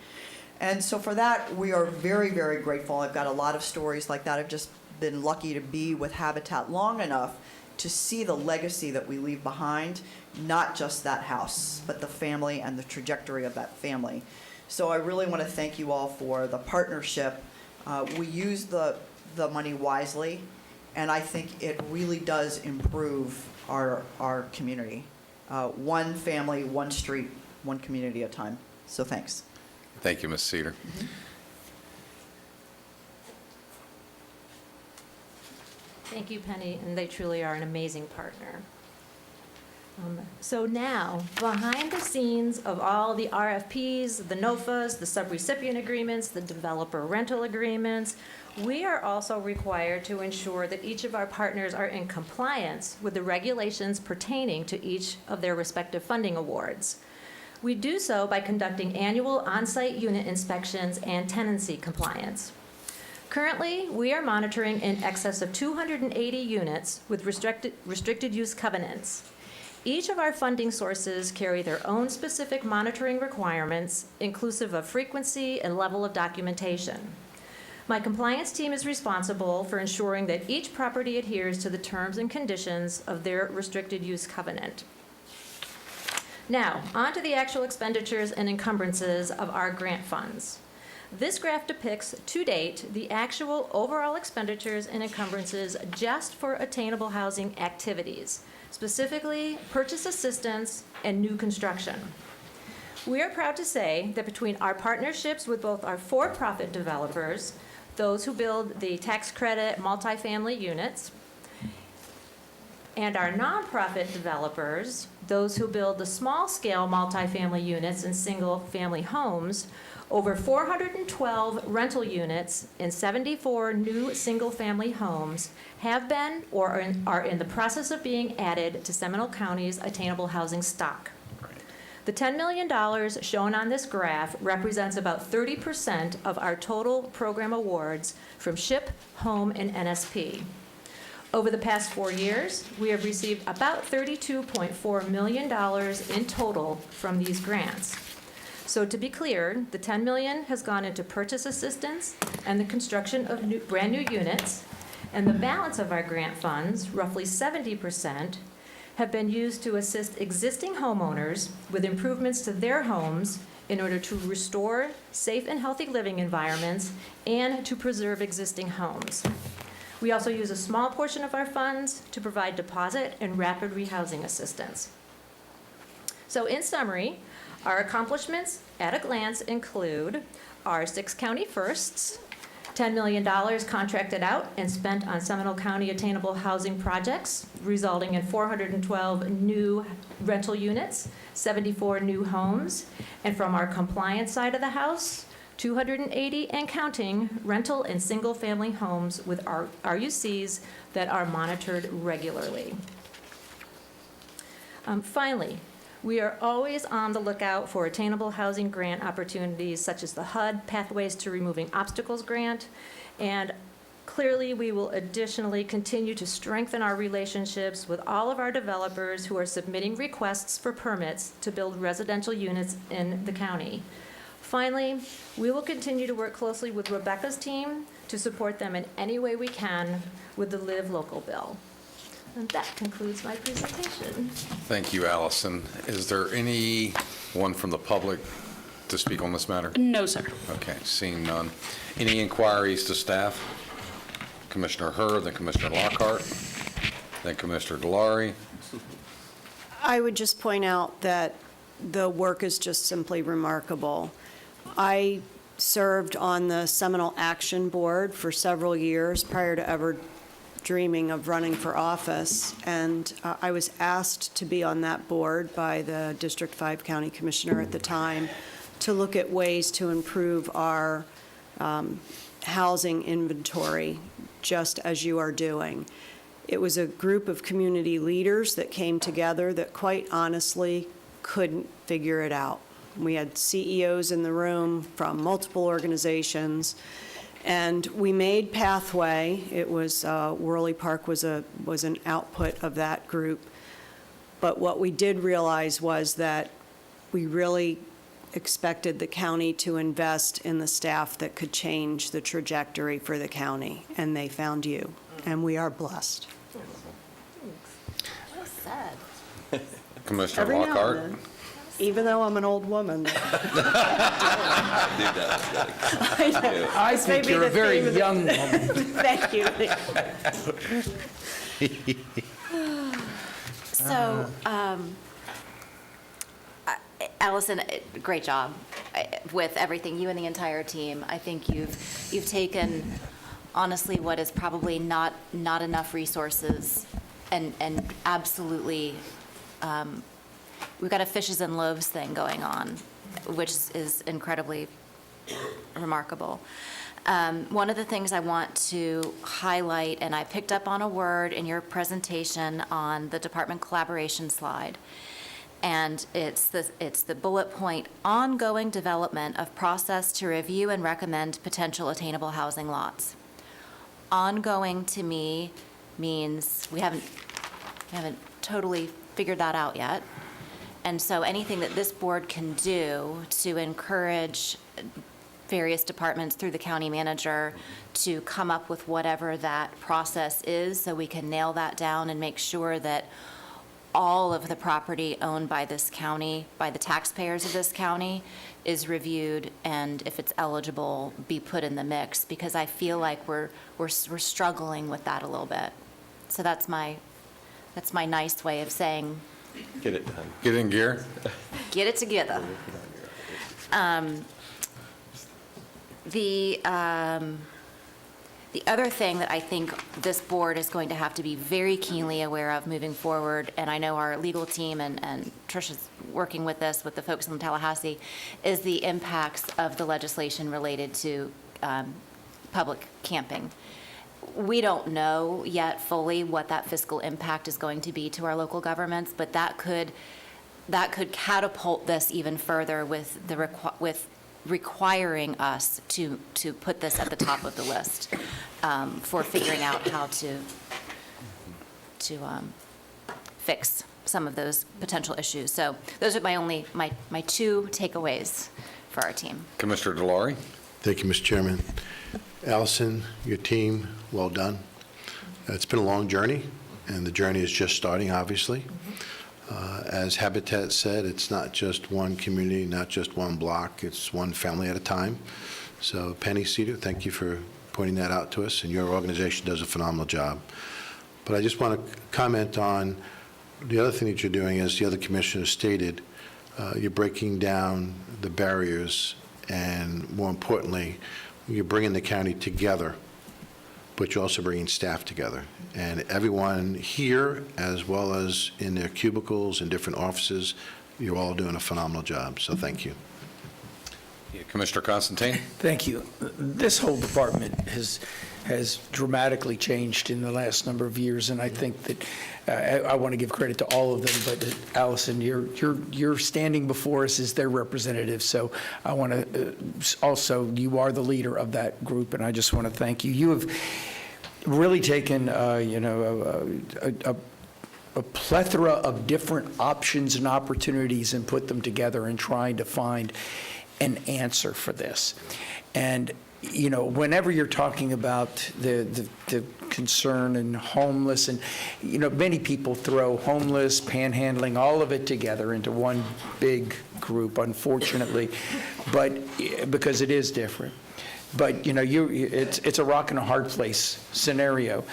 And so for that, we are very, very grateful. I've got a lot of stories like that. I've just been lucky to be with Habitat long enough to see the legacy that we leave behind, not just that house, but the family and the trajectory of that family. So I really want to thank you all for the partnership. We use the money wisely, and I think it really does improve our community. One family, one street, one community at a time. So thanks. Thank you, Ms. Cedar. Thank you, Penny, and they truly are an amazing partner. So now, behind the scenes of all the RFPs, the NOFAs, the subrecipient agreements, the developer rental agreements, we are also required to ensure that each of our partners are in compliance with the regulations pertaining to each of their respective funding awards. We do so by conducting annual on-site unit inspections and tenancy compliance. Currently, we are monitoring in excess of 280 units with restricted use covenants. Each of our funding sources carry their own specific monitoring requirements, inclusive of frequency and level of documentation. My compliance team is responsible for ensuring that each property adheres to the terms and conditions of their restricted use covenant. Now, on to the actual expenditures and encumbrances of our grant funds. This graph depicts, to date, the actual overall expenditures and encumbrances just for attainable housing activities, specifically purchase assistance and new construction. We are proud to say that between our partnerships with both our for-profit developers, those who build the tax credit multifamily units, and our nonprofit developers, those who build the small-scale multifamily units and single-family homes, over 412 rental units and 74 new single-family homes have been or are in the process of being added to Seminole County's attainable housing stock. The $10 million shown on this graph represents about 30% of our total program awards from SHIP, HOME, and NSP. Over the past 4 years, we have received about $32.4 million in total from these grants. So to be clear, the $10 million has gone into purchase assistance and the construction of brand new units, and the balance of our grant funds, roughly 70%, have been used to assist existing homeowners with improvements to their homes in order to restore safe and healthy living environments and to preserve existing homes. We also use a small portion of our funds to provide deposit and rapid rehousing assistance. So in summary, our accomplishments at a glance include our 6 county firsts, $10 million contracted out and spent on Seminole County attainable housing projects, resulting in 412 new rental units, 74 new homes, and from our compliance side of the house, 280 and counting rental and single-family homes with RUCs that are monitored regularly. Finally, we are always on the lookout for attainable housing grant opportunities such as the HUD Pathways to Removing Obstacles grant, and clearly we will additionally continue to strengthen our relationships with all of our developers who are submitting requests for permits to build residential units in the county. Finally, we will continue to work closely with Rebecca's team to support them in any way we can with the Live Local bill. And that concludes my presentation. Thank you, Allison. Is there anyone from the public to speak on this matter? No, sir. Okay, seeing none. Any inquiries to staff? Commissioner Hurd, then Commissioner Lockhart, then Commissioner Galari. I would just point out that the work is just simply remarkable. I served on the Seminole Action Board for several years prior to ever dreaming of running for office, and I was asked to be on that board by the District 5 County Commissioner at the time to look at ways to improve our housing inventory, just as you are doing. It was a group of community leaders that came together that quite honestly couldn't figure it out. We had CEOs in the room from multiple organizations, and we made Pathway. It was Worley Park was an output of that group. But what we did realize was that we really expected the county to invest in the staff that could change the trajectory for the county, and they found you, and we are blessed. Well said. Commissioner Every now and Lockhart. then, even though I'm an old woman. I think you're a very young woman. Thank you. So, Allison, great job with everything, you and the entire team. I think you've taken, honestly, what is probably not enough resources and absolutely, we've got a fishes and loaves thing going on, which is incredibly remarkable. One of the things I want to highlight, and I picked up on a word in your presentation on the department collaboration slide, and it's the bullet point, ongoing development of process to review and recommend potential attainable housing lots. Ongoing to me means we haven't totally figured that out yet. And so anything that this board can do to encourage various departments through the county manager to come up with whatever that process is so we can nail that down and make sure that all of the property owned by this county, by the taxpayers of this county, is reviewed, and if it's eligible, be put in the mix, because I feel like we're struggling with that a little bit. So that's my nice way of saying, Get it done. Get in gear. get it together. The other thing that I think this board is going to have to be very keenly aware of moving forward, and I know our legal team and Tricia's working with this, with the folks in Tallahassee, is the impacts of the legislation related to public camping. We don't know yet fully what that fiscal impact is going to be to our local governments, but that could catapult this even further with requiring us to put this at the top of the list for figuring out how to fix some of those potential issues. So those are my two takeaways for our team. Commissioner DeLaurie? Thank you, Mr. Chairman. Allison, your team, well done. It's been a long journey, and the journey is just starting, obviously. As Habitat said, it's not just one community, not just one block, it's one family at a time. So Penny Cedar, thank you for pointing that out to us, and your organization does a phenomenal job. But I just want to comment on the other thing that you're doing, as the other commissioners stated, you're breaking down the barriers, and more importantly, you're bringing the county together, but you're also bringing staff together. And everyone here, as well as in their cubicles and different offices, you're all doing a phenomenal job, so thank you. Commissioner Constantine? Thank you. This whole department has dramatically changed in the last number of years, and I think that I want to give credit to all of them, but Allison, you're standing before us as their representative, so I want to also, you are the leader of that group, and I just want to thank you. You have really taken, a plethora of different options and opportunities and put them together and trying to find an answer for this. And whenever you're talking about the concern and homeless, and many people throw homeless, panhandling, all of it together into one big group, unfortunately, but because it is different. But it's a rock and a hard place scenario.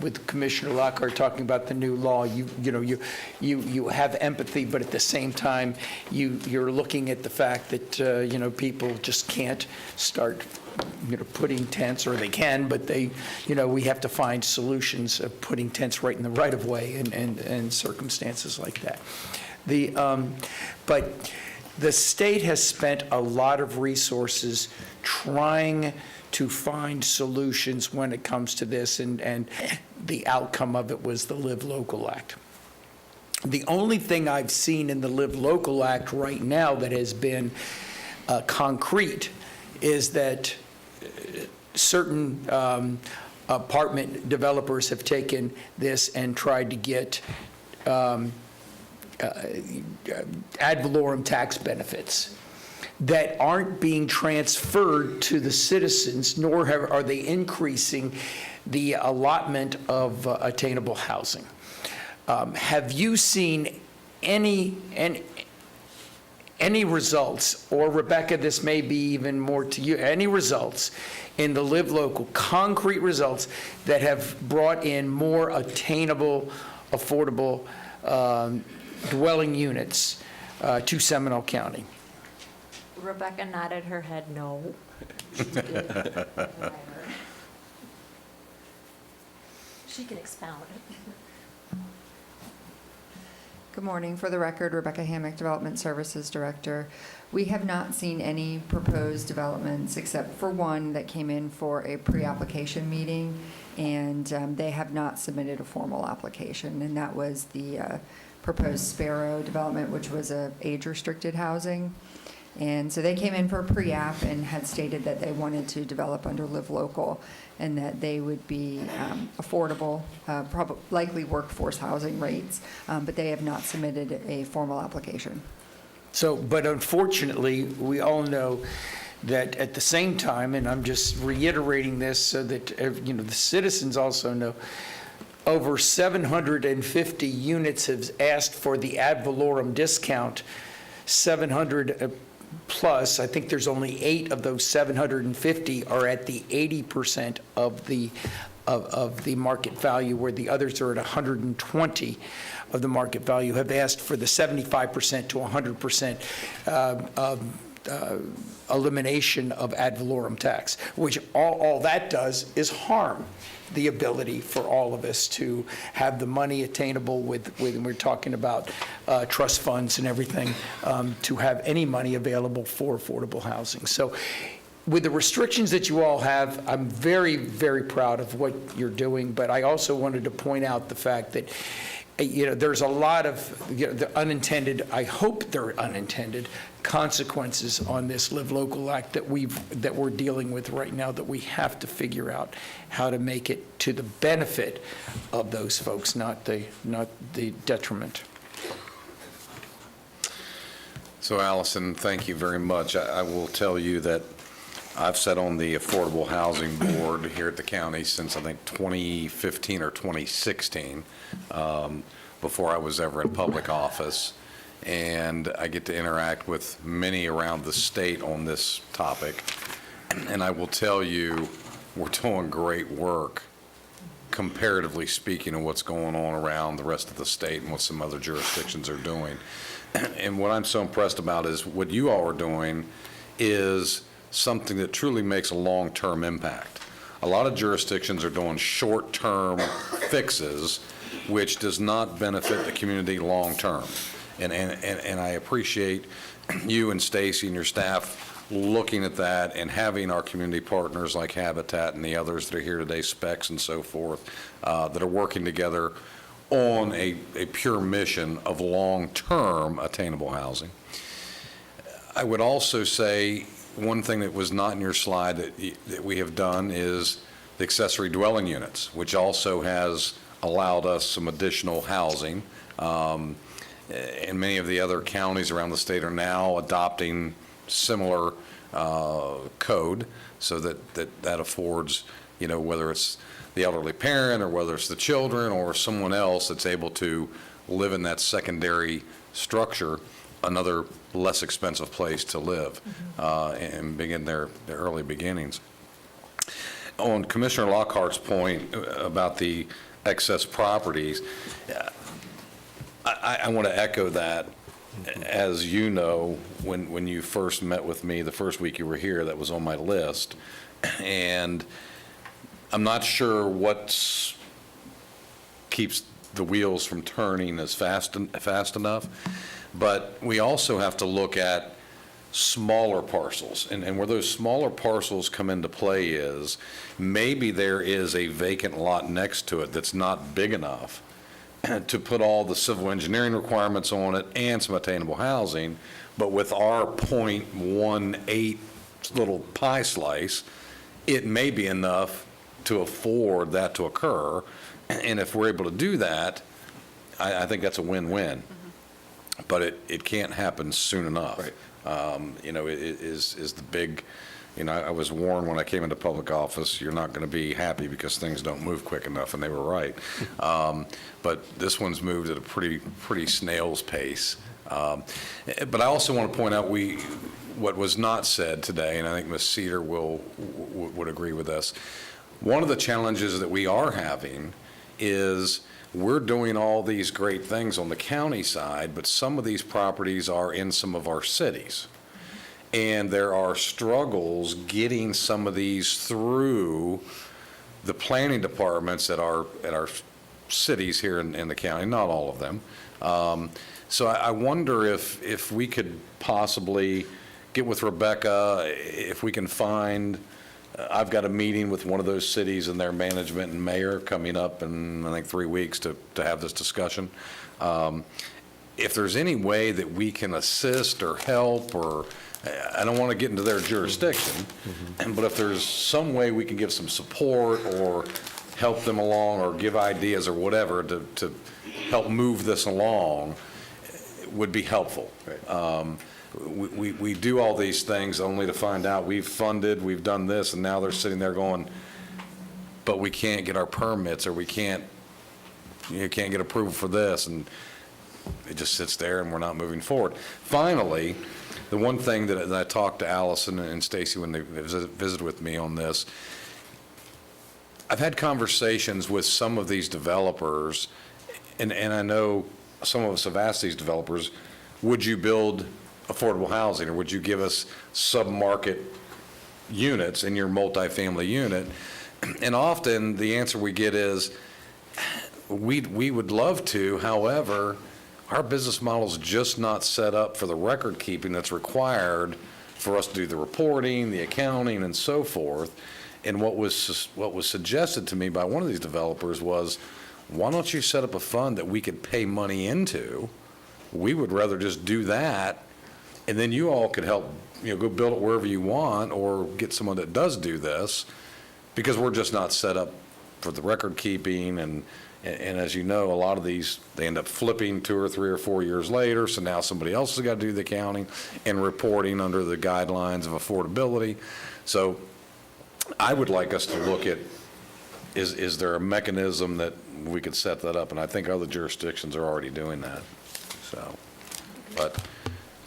With Commissioner Lockhart talking about the new law, you have empathy, but at the same time, you're looking at the fact that people just can't start putting tents, or they can, but we have to find solutions of putting tents right in the right of way and circumstances like that. But the state has spent a lot of resources trying to find solutions when it comes to this, and the outcome of it was the Live Local Act. The only thing I've seen in the Live Local Act right now that has been concrete is that certain apartment developers have taken this and tried to get ad valorem tax benefits that aren't being transferred to the citizens, nor are they increasing the allotment of attainable housing. Have you seen any results, or Rebecca, this may be even more to you, any results in the Live Local, concrete results that have brought in more attainable, affordable dwelling units to Seminole County? Rebecca nodded her head no. She can expound. Good morning. For the record, Rebecca Hammock, Development Services Director. We have not seen any proposed developments except for one that came in for a pre-application meeting, and they have not submitted a formal application, and that was the proposed Sparrow development, which was a age-restricted housing. And so they came in for a pre-app and had stated that they wanted to develop under Live Local, and that they would be affordable, likely workforce housing rates, but they have not submitted a formal application. So, but unfortunately, we all know that at the same time, and I'm just reiterating this so that the citizens also know, over 750 units have asked for the ad valorem discount. 700 plus, I think there's only 8 of those 750 are at the 80% of the market value, where the others are at 120 of the market value, have asked for the 75% to 100% elimination of ad valorem tax, which all that does is harm the ability for all of us to have the money attainable with we're talking about trust funds and everything, to have any money available for affordable housing. So with the restrictions that you all have, I'm very, very proud of what you're doing, but I also wanted to point out the fact that there's a lot of the unintended, I hope they're unintended, consequences on this Live Local Act that we're dealing with right now, that we have to figure out how to make it to the benefit of those folks, not the detriment. So Allison, thank you very much. I will tell you that I've sat on the Affordable Housing Board here at the county since, I think, 2015 or 2016, before I was ever in public office. And I get to interact with many around the state on this topic. And I will tell you, we're doing great work, comparatively speaking, of what's going on around the rest of the state and what some other jurisdictions are doing. And what I'm so impressed about is what you all are doing is something that truly makes a long-term impact. A lot of jurisdictions are doing short-term fixes, which does not benefit the community long-term. And I appreciate you and Stacy and your staff looking at that and having our community partners like Habitat and the others that are here today, Specs and so forth, that are working together on a pure mission of long-term attainable housing. I would also say one thing that was not in your slide that we have done is the accessory dwelling units, which also has allowed us some additional housing. And many of the other counties around the state are now adopting similar code, so that affords, whether it's the elderly parent or whether it's the children or someone else that's able to live in that secondary structure, another less expensive place to live, and begin their early beginnings. On Commissioner Lockhart's point about the excess properties, I want to echo that. As you know, when you first met with me the first week you were here, that was on my list. And I'm not sure what keeps the wheels from turning as fast enough, but we also have to look at smaller parcels. And where those smaller parcels come into play is maybe there is a vacant lot next to it that's not big enough to put all the civil engineering requirements on it and some attainable housing, but with our 0.18 little pie slice, it may be enough to afford that to occur. And if we're able to do that, I think that's a win-win. But it can't happen soon enough. Right. It is the big, I was warned when I came into public office, you're not going to be happy because things don't move quick enough, and they were right. But this one's moved at a pretty snail's pace. But I also want to point out what was not said today, and I think Ms. Cedar would agree with us. One of the challenges that we are having is we're doing all these great things on the county side, but some of these properties are in some of our cities. And there are struggles getting some of these through the planning departments at our cities here in the county, not all of them. So I wonder if we could possibly get with Rebecca, if we can find, I've got a meeting with one of those cities and their management and mayor coming up in, I think, 3 weeks to have this discussion. If there's any way that we can assist or help, or I don't want to get into their jurisdiction, but if there's some way we can give some support or help them along or give ideas or whatever to help move this along, would be helpful. Right. We do all these things only to find out we've funded, we've done this, and now they're sitting there going, but we can't get our permits, or we can't you can't get approval for this, and it just sits there and we're not moving forward. Finally, the one thing that I talked to Allison and Stacy when they visited with me on this, I've had conversations with some of these developers, and I know some of us have asked these developers, would you build affordable housing, or would you give us sub-market units in your multifamily unit? And often the answer we get is, we would love to, however, our business model's just not set up for the record keeping that's required for us to do the reporting, the accounting, and so forth. And what was suggested to me by one of these developers was, why don't you set up a fund that we could pay money into? We would rather just do that, and then you all could help, go build it wherever you want, or get someone that does do this, because we're just not set up for the record keeping. And as you know, a lot of these, they end up flipping 2 or 3 or 4 years later, so now somebody else has got to do the accounting and reporting under the guidelines of affordability. So I would like us to look at, is there a mechanism that we could set that up? And I think other jurisdictions are already doing that. So, but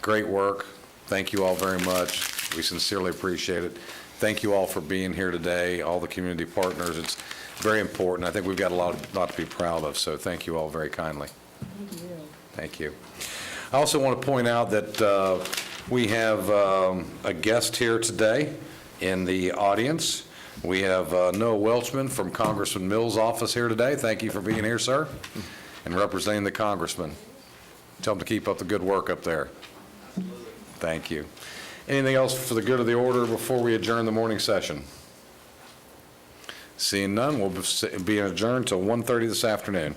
great work. Thank you all very much. We sincerely appreciate it. Thank you all for being here today, all the community partners. It's very important. I think we've got a lot to be proud of, so thank you all very kindly. Thank you. Thank you. I also want to point out that we have a guest here today in the audience. We have Noah Welchman from Congressman Mills' office here today. Thank you for being here, sir, and representing the congressman. Tell him to keep up the good work up there. Thank you. Anything else for the good of the order before we adjourn the morning session? Seeing none, we'll be adjourned till 1:30 this afternoon.